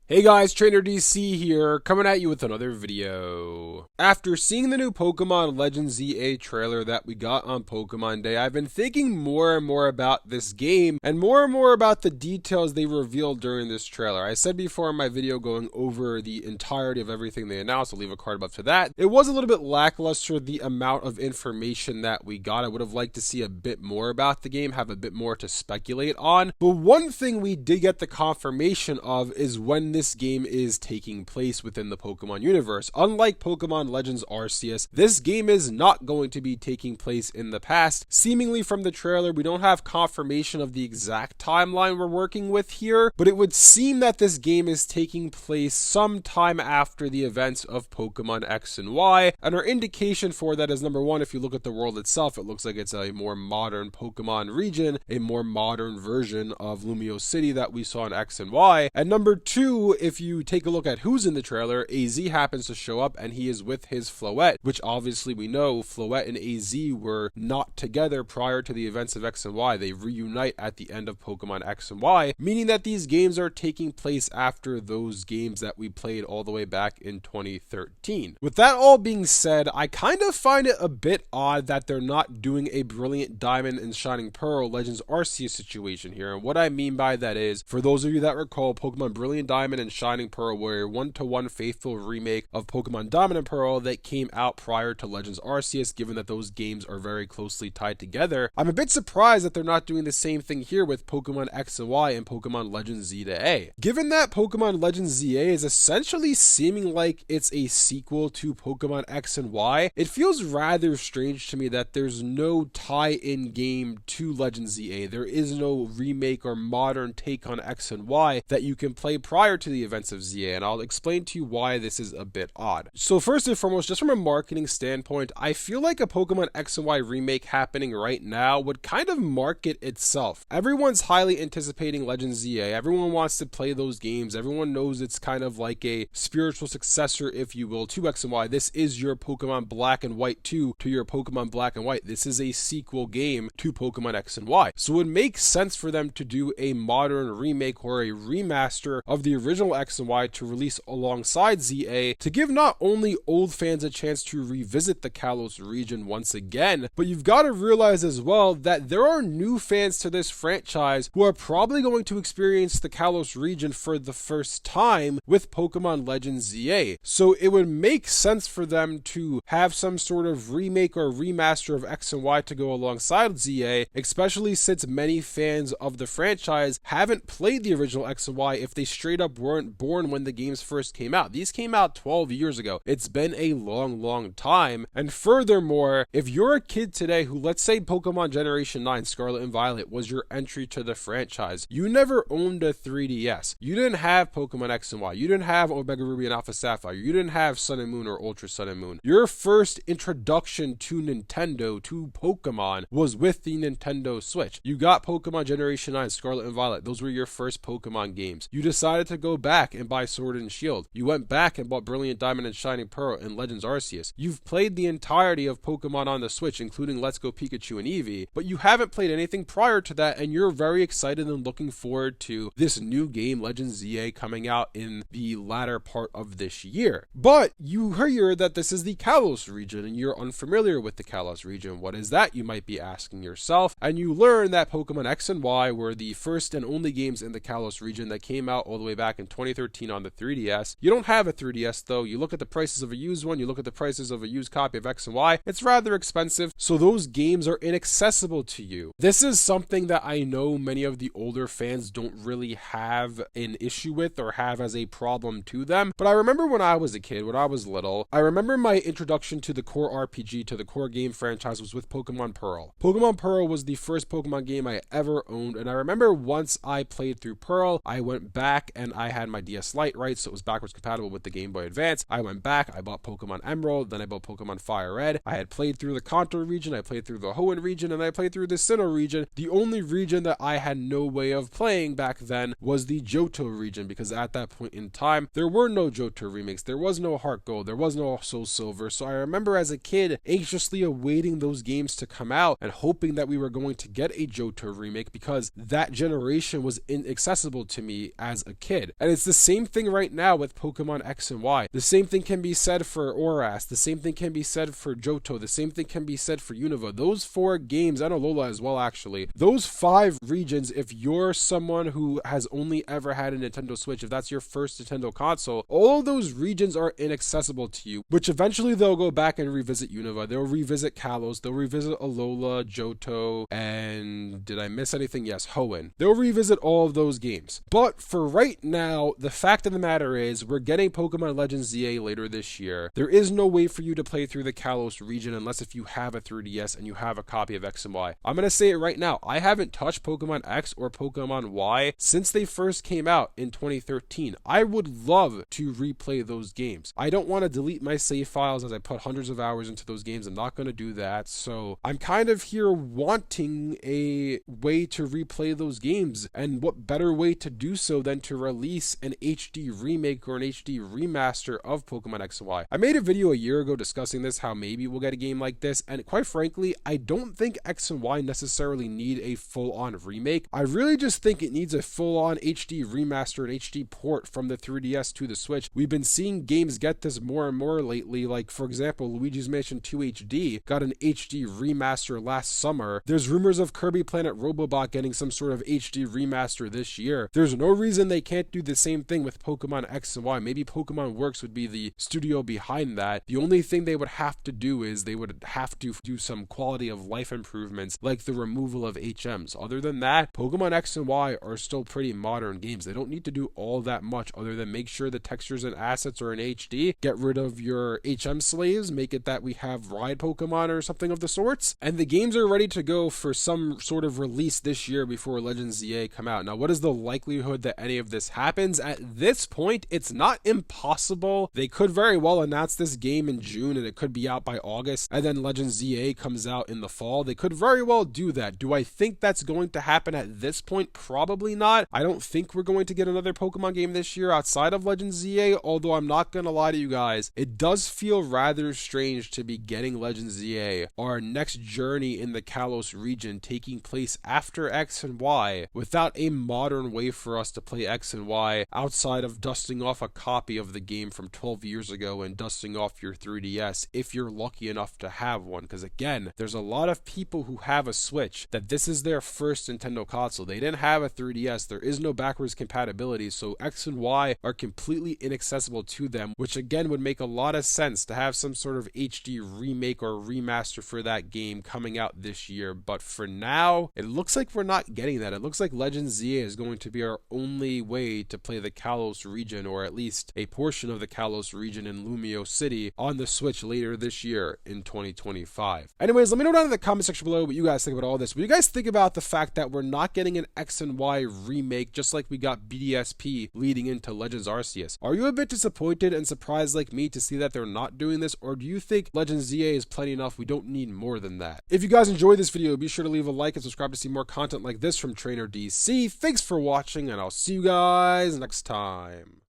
Hey guys, Trainer DC here, coming at you with another video. After seeing the new Pokémon Legends Z-A trailer that we got on Pokémon Day, I've been thinking more and more about this game, and more about the details they revealed during this trailer. I said before in my video going over the entirety of everything they announced, I'll leave a card above for that. It was a little bit lackluster, the amount of information that we got. I would have liked to see a bit more about the game, have a bit more to speculate on. But one thing we did get the confirmation of is when this game is taking place within the Pokemon universe. Unlike Pokemon Legends Arceus, this game is not going to be taking place in the past. Seemingly from the trailer, we don't have confirmation of the exact timeline we're working with here, but it would seem that this game is taking place sometime after the events of Pokemon X and Y, and our indication for that is number one, if you look at the world itself, it looks like it's a more modern Pokemon region, a more modern version of Lumio City that we saw in X and Y, and number two, if you take a look at who's in the trailer, AZ happens to show up and he is with his Floette, which obviously we know Floette and AZ were not together prior to the events of X and Y. They reunite at the end of Pokemon X and Y, meaning that these games are taking place after those games that we played all the way back in 2013. With that all being said, I kind of find it a bit odd that they're not doing a Brilliant Diamond and Shining Pearl Legends Arceus situation here, and what I mean by that is, for those of you that recall, Pokemon Brilliant Diamond and Shining Pearl were a one-to-one faithful remake of Pokemon Diamond and Pearl that came out prior to Legends Arceus, given that those games are very closely tied together. I'm a bit surprised that they're not doing the same thing here with Pokemon X and Y and Pokemon Legends Z-A. Given that Pokemon Legends Z-A is essentially seeming like it's a sequel to Pokemon X and Y, it feels rather strange to me that there's no tie-in game to Legends Z-A. There is no remake or modern take on X and Y that you can play prior to the events of Z-A, and I'll explain to you why this is a bit odd. So first and foremost, just from a marketing standpoint, I feel like a Pokemon X and Y remake happening right now would kind of market itself. Everyone's highly anticipating Legends Z-A. Everyone wants to play those games. Everyone knows it's kind of like a spiritual successor, if you will, to X and Y. This is your Pokemon Black and White 2 to your Pokemon Black and White. This is a sequel game to Pokemon X and Y. So it makes sense for them to do a modern remake or a remaster of the original X and Y to release alongside Z-A to give not only old fans a chance to revisit the Kalos region once again, but you've got to realize as well that there are new fans to this franchise who are probably going to experience the Kalos region for the first time with Pokemon Legends Z-A. So it would make sense for them to have some sort of remake or remaster of X and Y to go alongside Z-A, especially since many fans of the franchise haven't played the original X and Y if they straight up weren't born when the games first came out. These came out 12 years ago. It's been a long time. And furthermore, if you're a kid today who, let's say Pokemon Generation 9 Scarlet and Violet was your entry to the franchise, you never owned a 3DS. You didn't have Pokemon X and Y. You didn't have Omega Ruby and Alpha Sapphire. You didn't have Sun and Moon or Ultra Sun and Moon. Your first introduction to Nintendo, to Pokemon, was with the Nintendo Switch. You got Pokemon Generation 9 Scarlet and Violet. Those were your first Pokemon games. You decided to go back and buy Sword and Shield. You went back and bought Brilliant Diamond and Shining Pearl and Legends Arceus. You've played the entirety of Pokemon on the Switch, including Let's Go Pikachu and Eevee, but you haven't played anything prior to that, and you're very excited and looking forward to this new game, Legends Z-A, coming out in the latter part of this year. But you hear that this is the Kalos region, and you're unfamiliar with the Kalos region. What is that, you might be asking yourself? And you learn that Pokemon X and Y were the first and only games in the Kalos region that came out all the way back in 2013 on the 3DS. You don't have a 3DS though. You look at the prices of a used one, you look at the prices of a used copy of X and Y, it's rather expensive, so those games are inaccessible to you. This is something that I know many of the older fans don't really have an issue with or have as a problem to them, but I remember when I was a kid, when I was little, I remember my introduction to the core RPG, to the core game franchise, was with Pokemon Pearl. Pokemon Pearl was the first Pokemon game I ever owned, and I remember once I played through Pearl, I went back and I had my DS Lite, right, so it was backwards compatible with the Game Boy Advance. I went back, I bought Pokemon Emerald, then I bought Pokemon Fire Red. I had played through the Kanto region, I played through the Hoenn region, and I played through the Sinnoh region. The only region that I had no way of playing back then was the Johto region, because at that point in time, there were no Johto remakes, there was no Heart Gold, there was no Soul Silver, so I remember as a kid anxiously awaiting those games to come out and hoping that we were going to get a Johto remake because that generation was inaccessible to me as a kid. And it's the same thing right now with Pokemon X and Y. The same thing can be said for Oras. The same thing can be said for Johto. The same thing can be said for Unova. Those 4 games, and Alola as well actually, those 5 regions, if you're someone who has only ever had a Nintendo Switch, if that's your first Nintendo console, all of those regions are inaccessible to you, which eventually they'll go back and revisit Unova. They'll revisit Kalos. They'll revisit Alola, Johto, and did I miss anything? Yes, Hoenn. They'll revisit all of those games. But for right now, the fact of the matter is we're getting Pokemon Legends Z-A later this year. There is no way for you to play through the Kalos region unless if you have a 3DS and you have a copy of X and Y. I'm going to say it right now. I haven't touched Pokemon X or Pokemon Y since they first came out in 2013. I would love to replay those games. I don't want to delete my save files as I put hundreds of hours into those games. I'm not going to do that. So I'm kind of here wanting a way to replay those games. And what better way to do so than to release an HD remake or an HD remaster of Pokemon X and Y. I made a video a year ago discussing this, how maybe we'll get a game like this, and quite frankly, I don't think X and Y necessarily need a full-on remake. I really just think it needs a full-on HD remaster and HD port from the 3DS to the Switch. We've been seeing games get this more and more lately, like for example, Luigi's Mansion 2 HD got an HD remaster last summer. There's rumors of Kirby Planet Robobot getting some sort of HD remaster this year. There's no reason they can't do the same thing with Pokemon X and Y. Maybe Pokemon Works would be the studio behind that. The only thing they would have to do is they would have to do some quality of life improvements like the removal of HMs. Other than that, Pokemon X and Y are still pretty modern games. They don't need to do all that much other than make sure the textures and assets are in HD, get rid of your HM slaves, make it that we have ride Pokemon or something of the sorts, and the games are ready to go for some sort of release this year before Legends Z-A come out. Now, what is the likelihood that any of this happens? At this point, it's not impossible. They could very well announce this game in June and it could be out by August, and then Legends Z-A comes out in the fall. They could very well do that. Do I think that's going to happen at this point? Probably not. I don't think we're going to get another Pokemon game this year outside of Legends Z-A, although I'm not going to lie to you guys, it does feel rather strange to be getting Legends Z-A, our next journey in the Kalos region, taking place after X and Y, without a modern way for us to play X and Y outside of dusting off a copy of the game from 12 years ago and dusting off your 3DS if you're lucky enough to have one. Because again, there's a lot of people who have a Switch that this is their first Nintendo console. They didn't have a 3DS. There is no backwards compatibility, so X and Y are completely inaccessible to them, which again would make a lot of sense to have some sort of HD remake or remaster for that game coming out this year. But for now, it looks like we're not getting that. It looks like Legends Z-A is going to be our only way to play the Kalos region, or at least a portion of the Kalos region in Lumio City on the Switch later this year in 2025. Anyways, let me know down in the comment section below what you guys think about all this. What do you guys think about the fact that we're not getting an X and Y remake just like we got BDSP leading into Legends Arceus? Are you a bit disappointed and surprised like me to see that they're not doing this, or do you think Legends Z-A is plenty enough? We don't need more than that. If you guys enjoyed this video, be sure to leave a like and subscribe to see more content like this from Trainer DC. Thanks for watching, and I'll see you guys next time.